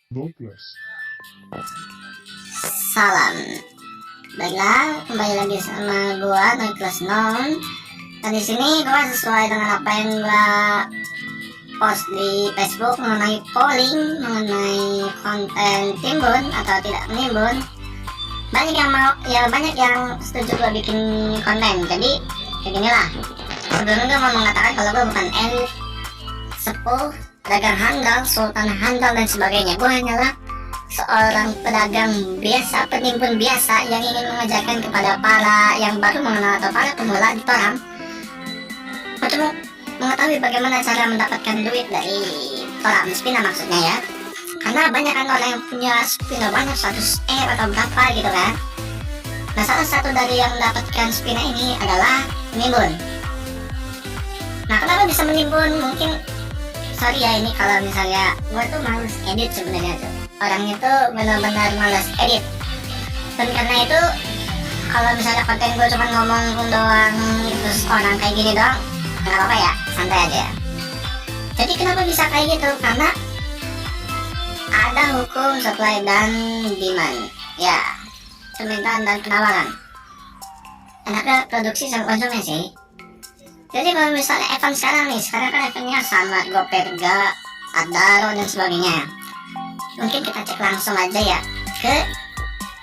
12. Salam. Baiklah, kembali lagi sama gua Nicholas Non. Dan di sini gua sesuai dengan apa yang gua post di Facebook mengenai polling mengenai konten timbun atau tidak menimbun. Banyak yang mau, ya banyak yang setuju gua bikin konten. Jadi kayak gini lah. Sebelumnya gua mau mengatakan kalau gua bukan elit, sepuh, pedagang handal, sultan handal dan sebagainya. Gua hanyalah seorang pedagang biasa, penimbun biasa yang ingin mengajarkan kepada para yang baru mengenal atau para pemula di Toram untuk mengetahui bagaimana cara mendapatkan duit dari Toram spina maksudnya ya. Karena banyak kan orang yang punya spina banyak 100 atau berapa gitu kan. Nah, salah satu dari yang mendapatkan spina ini adalah menimbun. Nah, kenapa bisa menimbun? Mungkin sorry ya, ini kalau misalnya gue tuh males edit sebenarnya tuh. Orangnya tuh benar-benar males edit. Dan karena itu kalau misalnya konten gue cuma ngomong doang terus orang kayak gini doang, nggak apa-apa ya, santai aja. Jadi kenapa bisa kayak gitu? Karena ada hukum supply dan demand. Ya, permintaan dan penawaran. Enaknya produksi sama konsumsi. Jadi kalau misalnya event sekarang kan eventnya sama Goperga, Adaro dan sebagainya. Mungkin kita cek langsung aja ya ke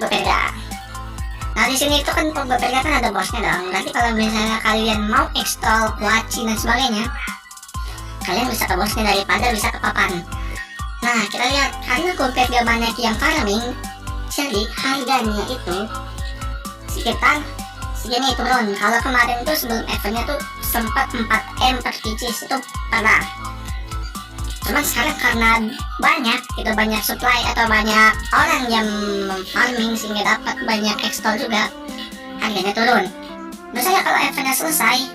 Goperga. Nah, di sini itu kan Goperga kan ada bosnya dong. Berarti kalau misalnya kalian mau install kuaci dan sebagainya, kalian bisa ke bosnya daripada bisa ke papan. Nah, kita lihat karena Goperga banyak yang farming, jadi harganya itu sekitar segini turun. Kalau kemarin tuh sebelum eventnya tuh sempat 4M per pieces itu pernah. Cuman sekarang karena banyak supply atau banyak orang yang farming sehingga dapat banyak ekstol juga, harganya turun. Misalnya kalau eventnya selesai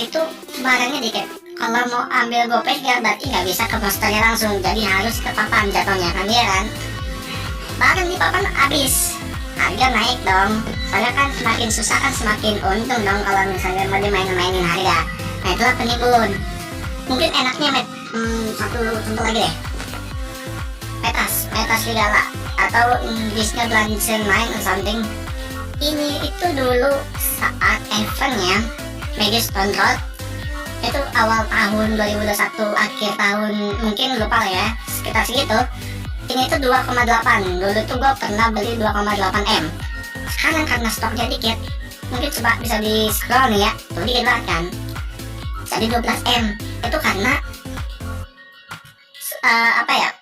itu barangnya dikit. Kalau mau ambil Goperga berarti nggak bisa ke posternya langsung, jadi harus ke papan jatuhnya kan, ya kan? Barang di papan habis, harga naik dong. Soalnya kan semakin susah kan semakin untung dong kalau misalnya mau dimainin harga. Nah, itulah penimbun. Mungkin enaknya satu contoh lagi deh, Metas Ligala atau Inggrisnya Blanchen Mine or something. Ini itu dulu saat eventnya Magic Stone Road itu awal tahun 2021, akhir tahun mungkin lupa ya, sekitar segitu. Ini tuh 2,8. Dulu tuh gue pernah beli 2,8M. Sekarang karena stoknya dikit, mungkin coba bisa di scroll nih ya, tuh dikit banget kan, jadi 12M. Itu karena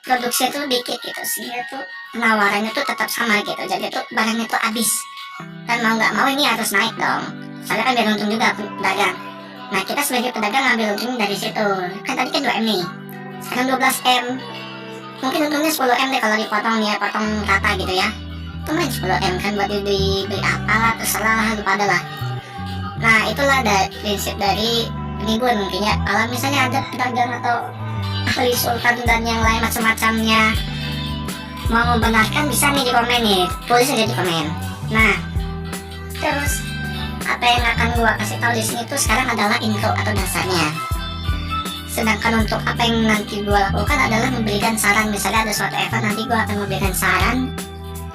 produksi tuh dikit gitu, sehingga tuh penawarannya tuh tetap sama gitu. Jadi tuh barangnya tuh habis, dan mau nggak mau ini harus naik dong, soalnya kan biar untung juga pedagang. Nah, kita sebagai pedagang ngambil untung dari situ. Kan tadi kan 2M nih, sekarang 12M. Mungkin untungnya 10M deh kalau dipotong nih ya, potong rata gitu ya. Itu main 10M kan buat dibeli apalah, terserah lu pada lah. Nah, itulah prinsip dari penimbun mungkin ya. Kalau misalnya ada pedagang atau ahli sultan dan yang lain macam-macamnya mau membenarkan, bisa nih di komen nih, tulis aja di komen. Nah, terus apa yang akan gua kasih tahu di sini tuh sekarang adalah intro atau dasarnya. Sedangkan untuk apa yang nanti gue lakukan adalah memberikan saran. Misalnya ada suatu event, nanti gue akan memberikan saran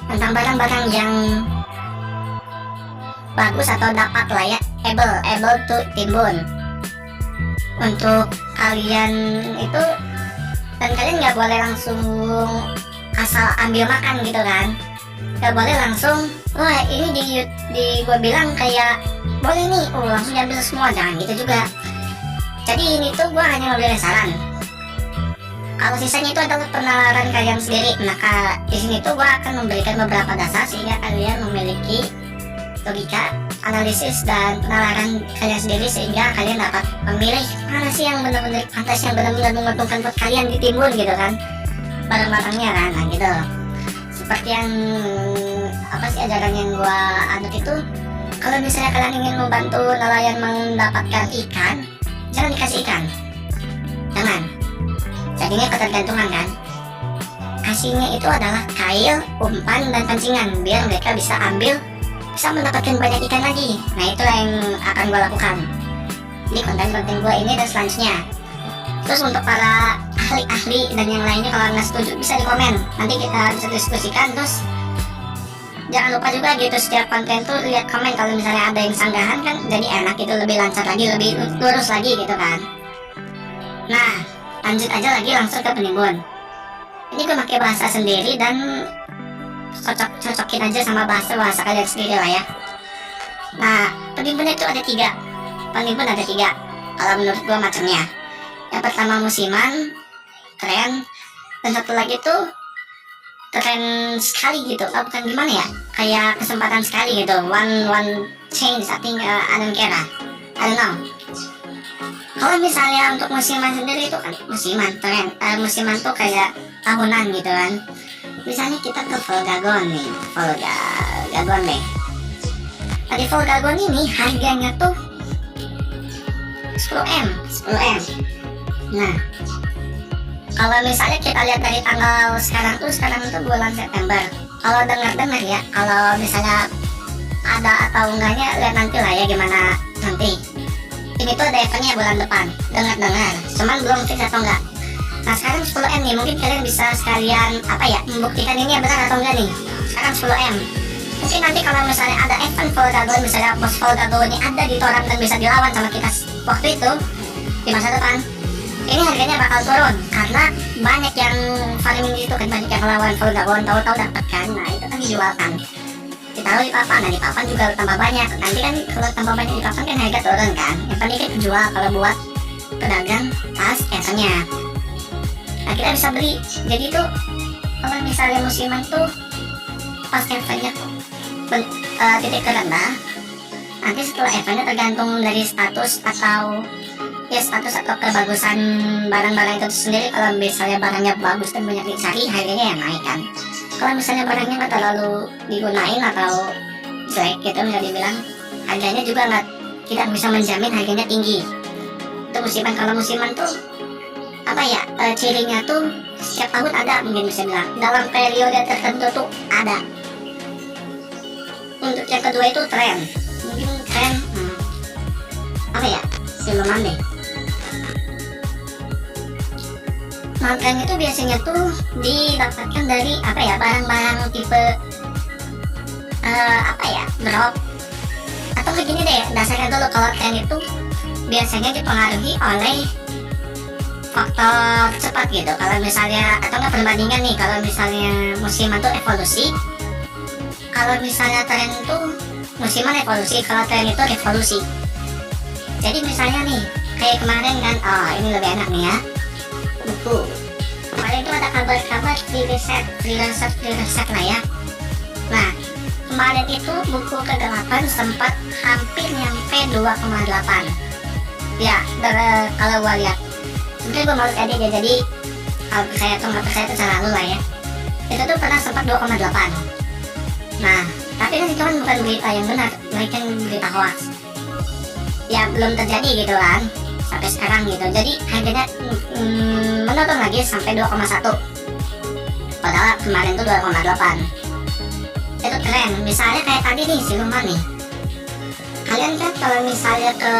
tentang barang-barang yang bagus atau dapat lah ya, able to timbun untuk kalian itu. Dan kalian nggak boleh langsung asal ambil makan gitu kan, nggak boleh langsung wah ini di gue bilang kayak boleh nih, langsung diambil semua, jangan gitu juga. Jadi ini tuh gue hanya memberikan saran. Kalau sisanya itu adalah penalaran kalian sendiri. Maka di sini tuh gue akan memberikan beberapa dasar sehingga kalian memiliki logika, analisis dan penalaran kalian sendiri, sehingga kalian dapat memilih mana sih yang benar-benar pantas, yang benar-benar menguntungkan buat kalian ditimbun gitu kan, barang-barangnya kan. Nah gitu. Seperti yang ajaran yang gue anut itu, kalau misalnya kalian ingin membantu nelayan mendapatkan ikan, jangan dikasih ikan, jangan. Jadinya ketergantungan kan. Kasihnya itu adalah kail, umpan, dan pancingan, biar mereka bisa mendapatkan banyak ikan lagi. Nah, itu yang akan gue lakukan di konten-konten gue ini dan selanjutnya. Terus untuk para ahli-ahli dan yang lainnya, kalau nggak setuju bisa di komen, nanti kita bisa diskusikan. Terus jangan lupa juga gitu, setiap konten tuh lihat komen, kalau misalnya ada yang sanggahan kan jadi enak gitu, lebih lancar lagi, lebih lurus lagi gitu kan. Nah, lanjut aja lagi langsung ke penimbun. Ini gue pakai bahasa sendiri dan cocokin aja sama bahasa kalian sendiri lah ya. Nah, penimbun itu ada 3. Penimbun ada 3 kalau menurut gue macamnya. Yang pertama musiman, tren, dan satu lagi tuh tren sekali gitu. Bukan gimana ya, kayak kesempatan sekali gitu, one change. I think I don't care, I don't know. Kalau misalnya untuk musiman sendiri itu kan musiman tren, musiman tuh kayak tahunan gitu kan. Misalnya kita ke Volgagon nih, Volgagon deh. Di Volgagon ini harganya tuh 10M. Nah, kalau misalnya kita lihat dari tanggal sekarang tuh bulan September. Kalau dengar ya, kalau misalnya ada atau enggaknya lihat nanti lah ya gimana nanti. Ini tuh ada eventnya bulan depan, dengar, cuman belum fix atau enggak. Nah sekarang 10M nih, mungkin kalian bisa sekalian membuktikan ini benar atau enggak nih. Sekarang 10M. Mungkin nanti kalau misalnya ada event Volgagon, misalnya bos Volgagon ini ada di Torang dan bisa dilawan sama kita waktu itu di masa depan, ini harganya bakal turun karena banyak yang farming di situ kan, banyak yang lawan Volgagon, tahu-tahu dapat kan. Nah itu kan dijual kan, ditaruh di papan, nah di papan juga tambah banyak. Nanti kan kalau tambah banyak di papan kan harga turun kan. Yang penting kita jual kalau buat pedagang pas eventnya. Nah kita bisa beli. Jadi tuh kalau misalnya musiman tuh pas eventnya titik terendah, nanti setelah eventnya tergantung dari status atau kebagusan barang-barang itu sendiri. Kalau misalnya barangnya bagus dan banyak dicari, harganya yang naik kan. Kalau misalnya barangnya nggak terlalu digunain atau jelek gitu, bisa dibilang harganya juga tidak bisa menjamin harganya tinggi. Itu musiman. Kalau musiman tuh cirinya tuh setiap tahun ada, mungkin bisa bilang dalam periode tertentu tuh ada. Untuk yang kedua itu tren, mungkin tren siluman deh. Nah tren itu biasanya tuh didapatkan dari barang-barang tipe drop atau begini deh. Dasarnya dulu kalau tren itu biasanya dipengaruhi oleh faktor cepat gitu. Kalau misalnya atau enggak perbandingan nih, kalau misalnya musiman tuh evolusi, kalau misalnya tren itu musiman evolusi, kalau tren itu revolusi. Jadi misalnya nih kayak kemarin kan, ini lebih enak nih ya, buku kemarin itu ada kabar-kabar di riset lah ya. Nah kemarin itu buku ke-8 sempat hampir nyampe 2,8 ya. Kalau gua lihat sebenernya gua males edit ya, jadi kalau percaya atau nggak percaya itu cara lu lah ya. Itu tuh pernah sempat 2,8. Nah tapi kan itu kan bukan berita yang benar, mereka berita hoax ya, belum terjadi gitu kan sampai sekarang gitu. Jadi harganya menurun lagi sampai 2,1, padahal kemarin tuh 2,8. Itu tren. Misalnya kayak tadi nih siluman nih, kalian kan kalau misalnya ke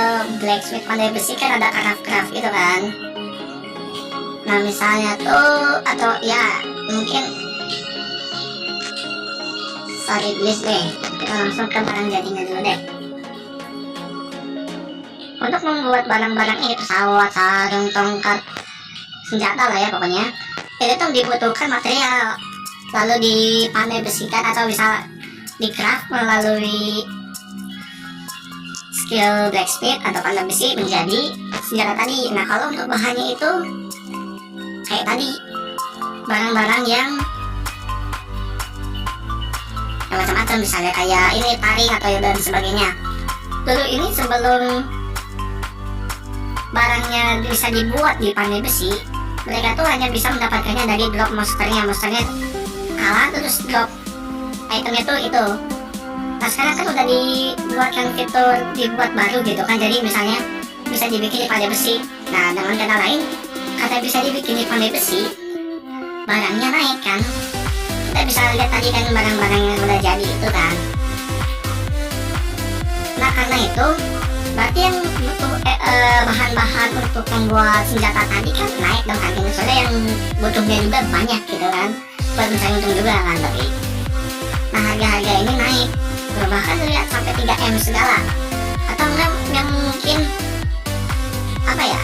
blacksmith pandai besi kan ada craft gitu kan. Nah misalnya tuh, atau ya mungkin sorry list deh, kita langsung ke barang jadinya dulu deh. Untuk membuat barang-barang ini, pesawat, sarung, tongkat, senjata lah ya pokoknya, itu tuh dibutuhkan material, lalu dipandai besikan atau bisa di craft melalui skill blacksmith atau pandai besi menjadi senjata tadi. Nah kalau untuk bahannya itu kayak tadi barang-barang yang macam-macam, misalnya kayak ini taring atau dan sebagainya. Dulu ini sebelum barangnya bisa dibuat di pandai besi, mereka tuh hanya bisa mendapatkannya dari drop monsternya kalah, terus drop itemnya tuh itu. Nah sekarang kan udah dibuatkan fitur dibuat baru gitu kan, jadi misalnya bisa dibikin di pandai besi. Nah dengan kata lain, kata bisa dibikin di pandai besi, barangnya naik kan. Kita bisa lihat tadi kan barang-barang yang udah jadi itu kan. Nah karena itu berarti yang butuh bahan-bahan untuk membuat senjata tadi kan naik dong harganya, soalnya yang butuhnya juga banyak gitu kan, buat misalnya untung juga kan. Tapi nah harga-harga ini naik, bahkan lihat sampai 3M segala. Atau enggak yang mungkin apa ya,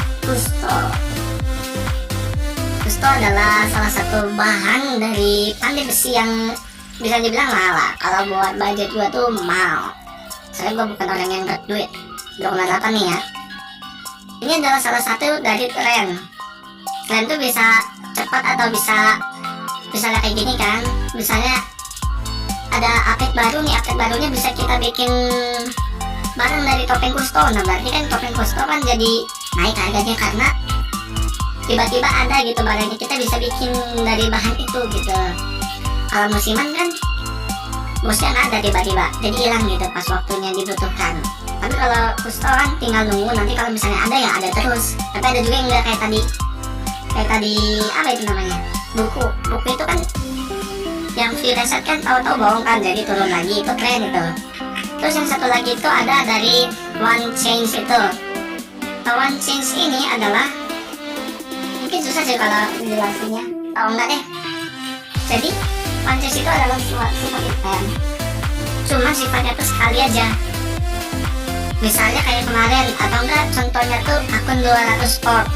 Gusto adalah salah satu bahan dari pandai besi yang bisa dibilang mahal. Kalau buat budget gua tuh mahal, soalnya gua bukan orang yang gak duit. 2,8 nih ya. Ini adalah salah satu dari rem tuh bisa cepat atau bisa kayak gini kan. Misalnya ada update baru nih, update barunya bisa kita bikin barang dari topeng Gusto. Nah berarti kan topeng Gusto kan jadi naik harganya karena tiba-tiba ada gitu barangnya, kita bisa bikin dari bahan itu gitu. Kalau musiman kan bosnya nggak ada tiba-tiba, jadi hilang gitu pas waktunya dibutuhkan. Tapi kalau Gusto kan tinggal nunggu, nanti kalau misalnya ada ya ada terus. Tapi ada juga yang nggak kayak tadi apa itu namanya, buku itu kan yang free reset kan tahu-tahu bohong kan, jadi turun lagi, itu keren itu. Terus yang satu lagi itu ada dari One Change itu. Nah, One Change ini adalah mungkin susah sih kalau jelasinnya, tahu nggak deh. Jadi One Change itu adalah sifat item, cuma sifatnya tuh sekali aja. Misalnya kayak kemarin, atau enggak contohnya tuh akun 200 orb.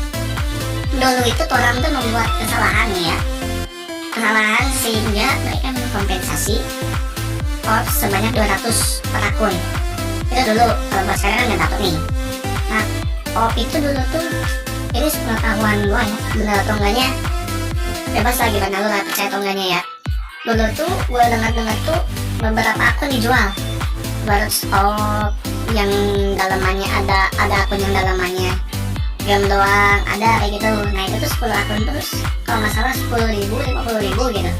Dulu itu orang tuh membuat kesalahan nih ya, kesalahan sehingga mereka mengkompensasi orb sebanyak 200 per akun. Itu dulu, kalau buat sekarang kan nggak dapet nih. Nah orb itu dulu tuh, ini sepengetahuan gua ya, bener atau enggaknya bebas lagi benar lu lah, percaya atau enggaknya ya. Dulu tuh gua dengar tuh beberapa akun dijual 200 orb yang dalamannya ada akun yang dalamannya game doang ada kayak gitu. Nah itu tuh 10 akun terus kalau nggak salah 10.000 50.000 gitu.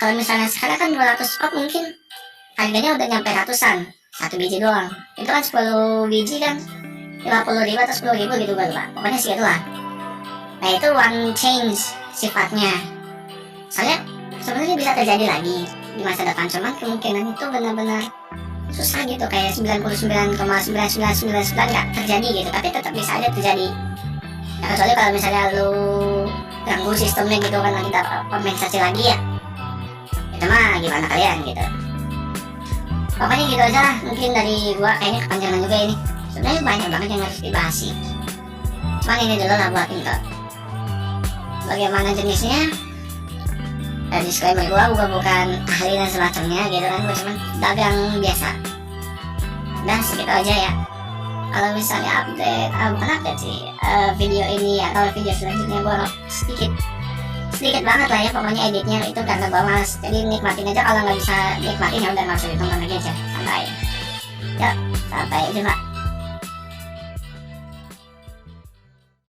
Kalau misalnya sekarang kan 200 orb mungkin harganya udah nyampe ratusan, satu biji doang. Itu kan 10 biji kan 50.000 atau 10.000 gitu, gue lupa, pokoknya segitu lah. Nah itu One Change sifatnya, soalnya sebenarnya bisa terjadi lagi di masa depan, cuman kemungkinan itu benar-benar susah gitu, kayak 99,9999 nggak terjadi gitu, tapi tetap bisa aja terjadi. Nah, kecuali kalau misalnya lu ganggu sistemnya gitu kan, lagi dapat kompensasi lagi ya, itu mah gimana kalian gitu. Pokoknya gitu aja lah mungkin dari gua, kayaknya kepanjangan juga ini, sebenarnya banyak banget yang harus dibahas sih, cuman ini dulu lah buat info. Bagaimana jenisnya, disclaimer gua bukan ahli dan semacamnya gitu kan, gua cuma dagang biasa. Dan segitu aja ya. Kalau misalnya update, bukan update sih, video ini atau video selanjutnya gua sedikit banget lah ya, pokoknya editnya itu karena gua malas, jadi nikmatin aja. Kalau nggak bisa nikmatin ya udah nggak usah ditonton lagi aja, santai ya. Sampai jumpa.